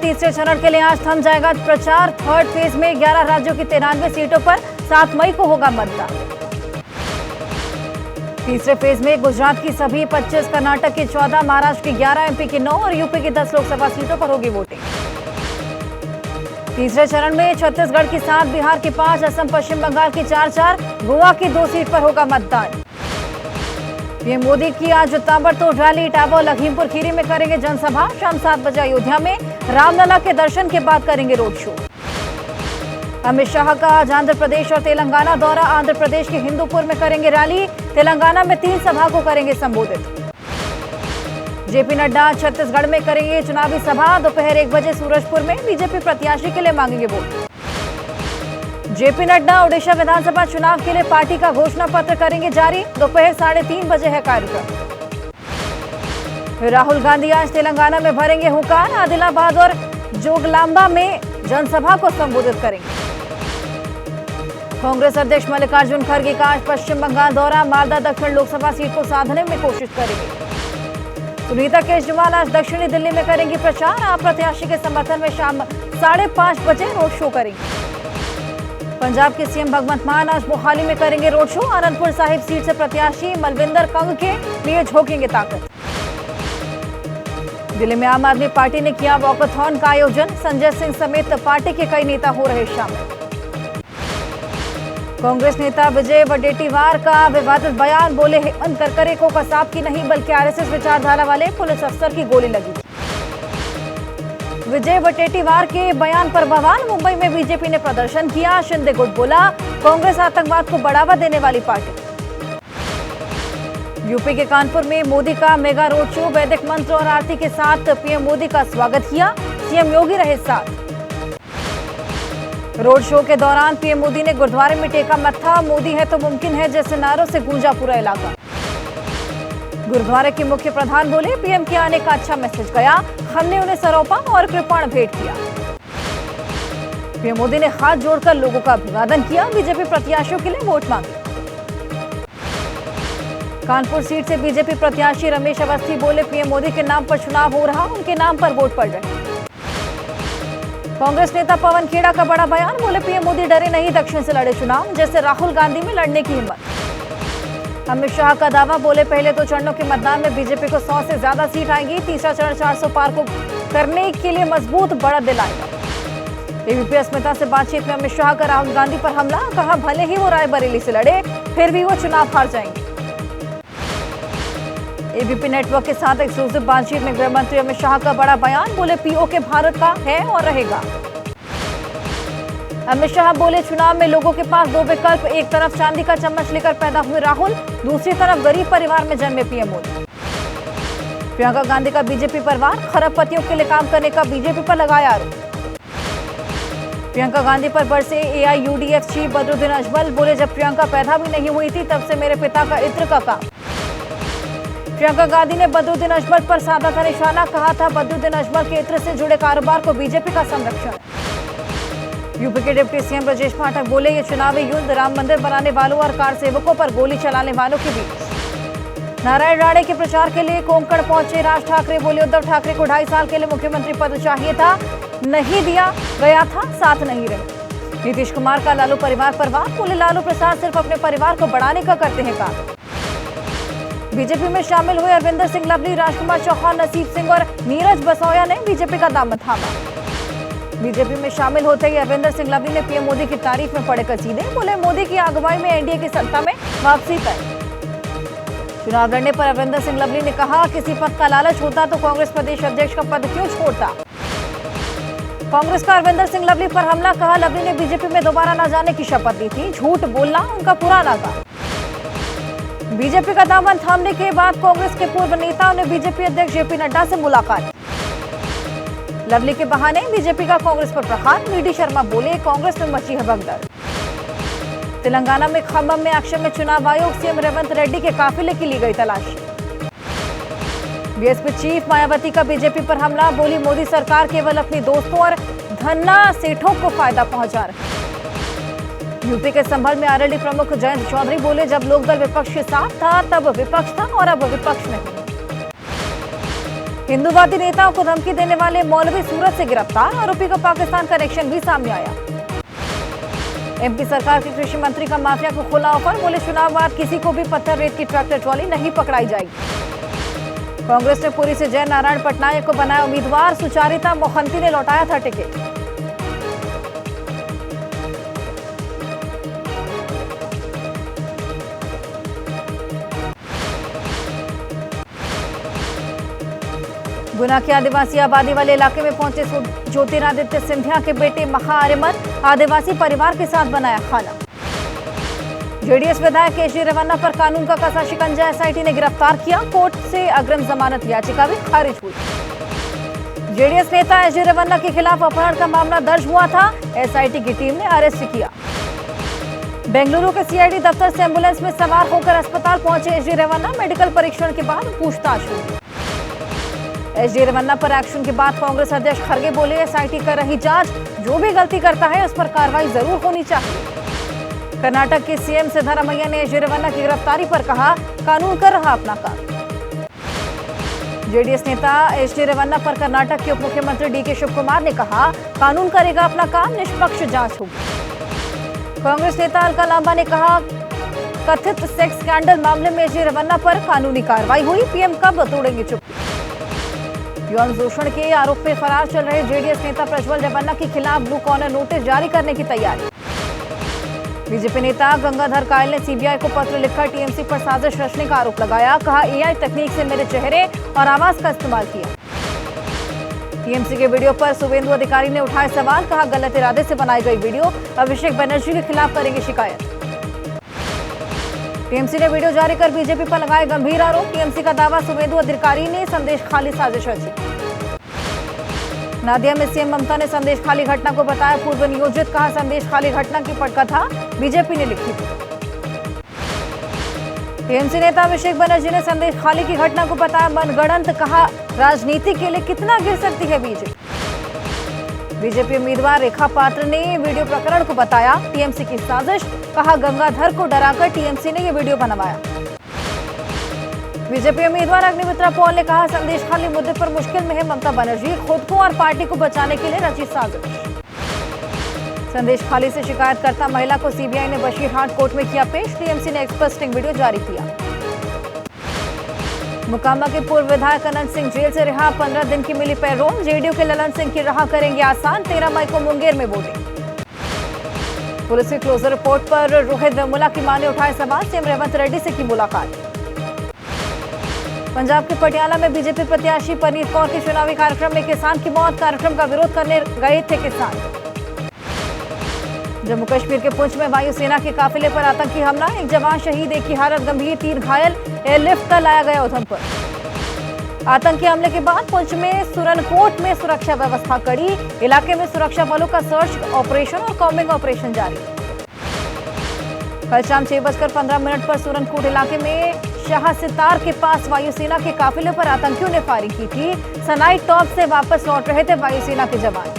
तीसरे चरण के लिए आज थम जाएगा प्रचार। थर्ड फेज में 11 राज्यों की 93 सीटों पर 7 मई को होगा मतदान। तीसरे फेज में गुजरात की सभी 25, कर्नाटक की 14, महाराष्ट्र की 11, एमपी की 9 और यूपी की 10 लोकसभा सीटों पर होगी वोटिंग। तीसरे चरण में छत्तीसगढ़ की 7, बिहार की 5, असम पश्चिम बंगाल की 4, गोवा की 2 सीट पर होगा मतदान। पीएम मोदी की आज ताबड़तोड़ रैली, इटावा और लखीमपुर खीरी में करेंगे जनसभा। शाम 7 बजे अयोध्या में रामलला के दर्शन के बाद करेंगे रोड शो। अमित शाह का आज आंध्र प्रदेश और तेलंगाना दौरा। आंध्र प्रदेश के हिंदूपुर में करेंगे रैली, तेलंगाना में 3 सभा को करेंगे संबोधित। जेपी नड्डा छत्तीसगढ़ में करेंगे चुनावी सभा। दोपहर 1 बजे सूरजपुर में बीजेपी प्रत्याशी के लिए मांगेंगे वोट। जेपी नड्डा ओडिशा विधानसभा चुनाव के लिए पार्टी का घोषणा पत्र करेंगे जारी। दोपहर 3:30 बजे है कार्यक्रम। राहुल गांधी आज तेलंगाना में भरेंगे हुंकार। आदिलाबाद और जोगलांबा में जनसभा को संबोधित करेंगे। कांग्रेस अध्यक्ष मल्लिकार्जुन खड़गे का आज पश्चिम बंगाल दौरा। मालदा दक्षिण लोकसभा सीट को साधने में कोशिश करेंगे। सुनीता केजरीवाल आज दक्षिणी दिल्ली में करेंगी प्रचार। आप प्रत्याशी के समर्थन में शाम 5:30 बजे रोड शो करेंगे। पंजाब के सीएम भगवंत मान आज मोहाली में करेंगे road show. Anandpur Sahib seat से प्रत्याशी मलविंदर कंग के लिए झोंकेंगे ताकत। दिल्ली में आम आदमी पार्टी ने किया वॉकथॉन का आयोजन। संजय सिंह समेत पार्टी के कई नेता हो रहे शामिल। कांग्रेस नेता विजय वडेट्टीवार का विवादित बयान, बोले हेमंत करकरे को कसाब की नहीं बल्कि आरएसएस विचारधारा वाले पुलिस अफसर की गोली लगी। विजय वडेट्टीवार के बयान पर बवाल। मुंबई में बीजेपी ने प्रदर्शन किया। शिंदे गुट बोला, कांग्रेस आतंकवाद को बढ़ावा देने वाली पार्टी। यूपी के कानपुर में मोदी का मेगा रोड शो। वैदिक मंत्र और आरती के साथ पीएम मोदी का स्वागत किया। सीएम योगी रहे साथ। रोड शो के दौरान पीएम मोदी ने गुरुद्वारे में टेका मत्था। मोदी है तो मुमकिन है जैसे नारों से गूंजा पूरा इलाका। गुरुद्वारे के मुख्य प्रधान बोले, पीएम के आने का अच्छा मैसेज गया। हमने उन्हें सरोपा और कृपाण भेंट किया। पीएम मोदी ने हाथ जोड़कर लोगों का अभिवादन किया। बीजेपी प्रत्याशियों के लिए वोट मांगे। कानपुर सीट से बीजेपी प्रत्याशी रमेश अवस्थी बोले, पीएम मोदी के नाम पर चुनाव हो रहा, उनके नाम पर वोट पड़ रहे। कांग्रेस नेता पवन खेड़ा का बड़ा बयान, बोले पीएम मोदी डरे नहीं, दक्षिण से लड़े चुनाव, जैसे राहुल गांधी में लड़ने की हिम्मत। अमित शाह का दावा, बोले पहले 2 चरणों के मतदान में बीजेपी को 100 से ज्यादा सीट आएगी। तीसरा चरण 400 पार को करने के लिए मजबूत बढ़त दिलाएगा। एबीपी अस्मिता से बातचीत में अमित शाह का राहुल गांधी पर हमला, कहा भले ही वो रायबरेली से लड़े फिर भी वो चुनाव हार जाएंगे। एबीपी नेटवर्क के साथ एक्सक्लूसिव बातचीत में गृह मंत्री अमित शाह का बड़ा बयान, बोले पीओके भारत का है और रहेगा। अमित शाह बोले, चुनाव में लोगों के पास 2 विकल्प, एक तरफ चांदी का चम्मच लेकर पैदा हुए राहुल, दूसरी तरफ गरीब परिवार में जन्मे पीएम मोदी। प्रियंका गांधी का बीजेपी परिवार, खरबपतियों के लिए काम करने का बीजेपी पर लगाया आरोप। प्रियंका गांधी पर बरसे एआईयूडीएफ चीफ बदरुद्दीन अजमल, बोले जब प्रियंका पैदा भी नहीं हुई थी तब से मेरे पिता का इत्र का काम। प्रियंका गांधी ने बदरुद्दीन अजमल पर साधा था निशाना, कहा था बदरुद्दीन अजमल के इत्र से जुड़े कारोबार को बीजेपी का संरक्षण। यूपी के डिप्टी सीएम ब्रजेश पाठक बोले, ये चुनावी युद्ध राम मंदिर बनाने वालों और कार सेवकों पर गोली चलाने वालों के बीच। नारायण राणे के प्रचार के लिए कोंकण पहुंचे राज ठाकरे, बोले उद्धव ठाकरे को 2.5 साल के लिए मुख्यमंत्री पद चाहिए था, नहीं दिया गया था, साथ नहीं रहे। नीतीश कुमार का लालू परिवार पर वार, बोले लालू प्रसाद सिर्फ अपने परिवार को बढ़ाने का करते हैं काम। बीजेपी में शामिल हुए अरविंदर सिंह लवली, राजकुमार चौहान, नसीब सिंह और नीरज बसोया ने बीजेपी का दामन थामा। बीजेपी में शामिल होते ही अरविंदर सिंह लवली ने पीएम मोदी की तारीफ में पड़े कसीदे, बोले मोदी की अगुवाई में एनडीए की सत्ता में वापसी तय। चुनाव लड़ने पर अरविंदर सिंह लवली ने कहा, किसी पद का लालच होता तो कांग्रेस प्रदेश अध्यक्ष का पद क्यों छोड़ता। कांग्रेस का अरविंदर सिंह लवली पर हमला, कहा लवली ने बीजेपी में दोबारा न जाने की शपथ ली थी, झूठ बोलना उनका पुराना था। बीजेपी का दामन थामने के बाद कांग्रेस के पूर्व नेताओं ने बीजेपी अध्यक्ष जेपी नड्डा से मुलाकात। लवली के बहाने बीजेपी का कांग्रेस पर प्रहार, वीडी शर्मा बोले कांग्रेस में मची है भगदड़। तेलंगाना में खम्बम में एक्शन में चुनाव आयोग, सीएम रेवंत रेड्डी के काफिले की ली गई तलाशी। बीएसपी चीफ मायावती का बीजेपी पर हमला, बोली मोदी सरकार केवल अपने दोस्तों और धन्ना सेठों को फायदा पहुंचा रही। यूपी के संभल में आरएलडी प्रमुख जयंत चौधरी बोले, जब लोकदल विपक्ष के साथ था तब विपक्ष था और अब विपक्ष नहीं। हिंदूवादी नेताओं को धमकी देने वाले मौलवी सूरत से गिरफ्तार, आरोपी का पाकिस्तान कनेक्शन भी सामने आया। एमपी सरकार के कृषि मंत्री का माफिया को खुला ऑफर, बोले चुनाव बाद किसी को भी पत्थर रेत की ट्रैक्टर ट्रॉली नहीं पकड़ाई जाएगी। कांग्रेस ने पुरी से जय नारायण पटनायक को बनाया उम्मीदवार, सुचारिता मोहंती ने लौटाया था टिकट। गुना के आदिवासी आबादी वाले इलाके में पहुंचे ज्योतिरादित्य सिंधिया के बेटे महाआर्यमन, आदिवासी परिवार के साथ बनाया खाना। जेडीएस विधायक एचडी रेवन्ना पर कानून का कसा शिकंजा, एसआईटी ने गिरफ्तार किया, कोर्ट से अग्रिम जमानत याचिका भी खारिज हुई। जेडीएस नेता एचडी रेवन्ना के खिलाफ अपहरण का मामला दर्ज हुआ था, एसआईटी की टीम ने अरेस्ट किया। बेंगलुरु के सीआईडी दफ्तर से एम्बुलेंस में सवार होकर अस्पताल पहुंचे एचडी रेवन्ना, मेडिकल परीक्षण के बाद पूछताछ हुई। एचडी रेवन्ना पर एक्शन के बाद कांग्रेस अध्यक्ष खड़गे बोले, एसआईटी कर रही जांच, जो भी गलती करता है उस पर कार्रवाई जरूर होनी चाहिए। कर्नाटक के सीएम सिद्धरामैया ने एचडी रेवन्ना की गिरफ्तारी पर कहा, कानून कर रहा अपना काम। जेडीएस नेता एचडी रेवन्ना पर कर्नाटक के उप मुख्यमंत्री डीके शिवकुमार ने कहा, कानून करेगा अपना काम, निष्पक्ष जांच होगी। कांग्रेस नेता अलका लांबा ने कहा, कथित सेक्स स्कैंडल मामले में एचडी रेवन्ना पर कानूनी कार्रवाई हुई, पीएम कब तोड़ेंगे चुप्पी। यौन शोषण के आरोप में फरार चल रहे जेडीएस नेता प्रज्वल रेवन्ना के खिलाफ ब्लू कॉर्नर नोटिस जारी करने की तैयारी। बीजेपी नेता गंगाधर कायल ने सीबीआई को पत्र लिखकर टीएमसी पर साजिश रचने का आरोप लगाया, कहा एआई तकनीक से मेरे चेहरे और आवाज का इस्तेमाल किया। टीएमसी के वीडियो पर शुभेंदु अधिकारी ने उठाए सवाल, कहा गलत इरादे से बनाई गई वीडियो, अभिषेक बनर्जी के खिलाफ करेंगे शिकायत। टीएमसी ने वीडियो जारी कर बीजेपी पर लगाए गंभीर आरोप, टीएमसी का दावा, शुभेंदु अधिकारी ने संदेश खाली साजिश रची। नादिया में सीएम ममता ने संदेश खाली घटना को बताया पूर्व नियोजित, कहा संदेश खाली घटना की पटकथा बीजेपी ने लिखी थी। टीएमसी नेता अभिषेक बनर्जी ने संदेश खाली की घटना को बताया मनगढ़ंत, कहा राजनीति के लिए कितना गिर सकती है बीजेपी। बीजेपी उम्मीदवार रेखा पात्र ने वीडियो प्रकरण को बताया टीएमसी की साजिश, कहा गंगाधर को डराकर टीएमसी ने यह वीडियो बनवाया। बीजेपी उम्मीदवार अग्निमित्रा पॉल ने कहा संदेश खाली मुद्दे पर मुश्किल में है ममता बनर्जी, खुद को और पार्टी को बचाने के लिए रची साजिश। संदेश खाली से शिकायतकर्ता महिला को सीबीआई ने बशीरहाट कोर्ट में किया पेश, टीएमसी ने एक्सपोजिंग वीडियो जारी किया। मोकामा के पूर्व विधायक अनंत सिंह जेल से रिहा, 15 दिन की मिली पैरोल, जेडीयू के ललन सिंह की राह करेंगे आसान, 13 मई को मुंगेर में वोटिंग। पुलिस की क्लोजर रिपोर्ट पर रोहित वेमुला की मां ने उठाए सवाल, सीएम रेवंत रेड्डी से की मुलाकात। पंजाब के पटियाला में बीजेपी प्रत्याशी परनीत कौर के चुनावी कार्यक्रम में किसान की मौत, कार्यक्रम का विरोध करने गए थे किसान। जम्मू कश्मीर के पुंछ में वायुसेना के काफिले पर आतंकी हमला, एक जवान शहीद, एक की हालत गंभीर, 3 घायल, एयरलिफ्ट कर लाया गया उधमपुर। आतंकी हमले के बाद पुंछ में सुरनकोट में सुरक्षा व्यवस्था कड़ी, इलाके में सुरक्षा बलों का सर्च ऑपरेशन और कॉम्बिंग ऑपरेशन जारी। कल शाम 6:15 पर सुरनकोट इलाके में शाह सितार के पास वायुसेना के काफिले पर आतंकियों ने फायरिंग की थी। सनाई टॉप से वापस लौट रहे थे वायुसेना के जवान।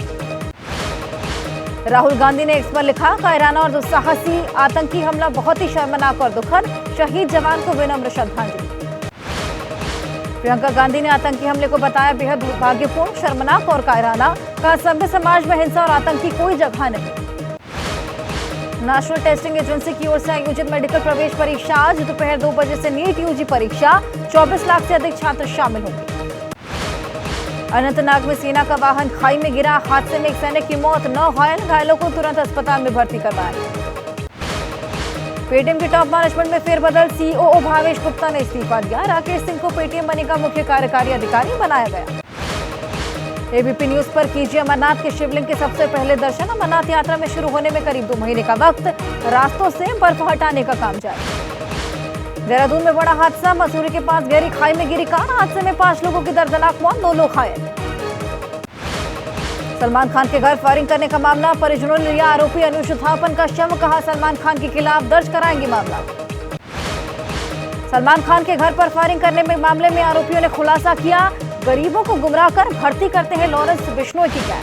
राहुल गांधी ने एक्स पर लिखा, कायराना और दुस्साहसी आतंकी हमला बहुत ही शर्मनाक और दुखद, शहीद जवान को विनम्र श्रद्धांजलि। प्रियंका गांधी ने आतंकी हमले को बताया बेहद दुर्भाग्यपूर्ण, शर्मनाक और कायराना, कहा सभ्य समाज में हिंसा और आतंक की कोई जगह नहीं। नेशनल टेस्टिंग एजेंसी की ओर से आयोजित मेडिकल प्रवेश परीक्षा आज दोपहर 2 बजे से नीट यूजी परीक्षा, 24 लाख से अधिक छात्र शामिल होंगे। अनंतनाग में सेना का वाहन खाई में गिरा, हादसे में एक सैनिक की मौत, 9 घायल, घायलों को तुरंत अस्पताल में भर्ती करवाया। पेटीएम के टॉप मैनेजमेंट में फेरबदल, सीईओ भावेश गुप्ता ने इस्तीफा दिया, राकेश सिंह को पेटीएम मनी का मुख्य कार्यकारी अधिकारी बनाया गया। एबीपी न्यूज पर कीजिए अमरनाथ के शिवलिंग के सबसे पहले दर्शन, अमरनाथ यात्रा में शुरू होने में करीब 2 महीने का वक्त, रास्तों से बर्फ हटाने का काम जारी। देहरादून में बड़ा हादसा, मसूरी के पास गहरी खाई में गिरी कार, हादसे में 5 लोगों की दर्दनाक मौत, 2 लोग घायल। सलमान खान के घर फायरिंग करने का मामला, परिजनों ने लिया आरोपी अनुज थापन का शव, कहा सलमान खान के खिलाफ दर्ज कराएंगे मामला। सलमान खान के घर पर फायरिंग करने में मामले में आरोपियों ने खुलासा किया, गरीबों को गुमराह कर भर्ती करते हैं लॉरेंस बिश्नोई की गैंग।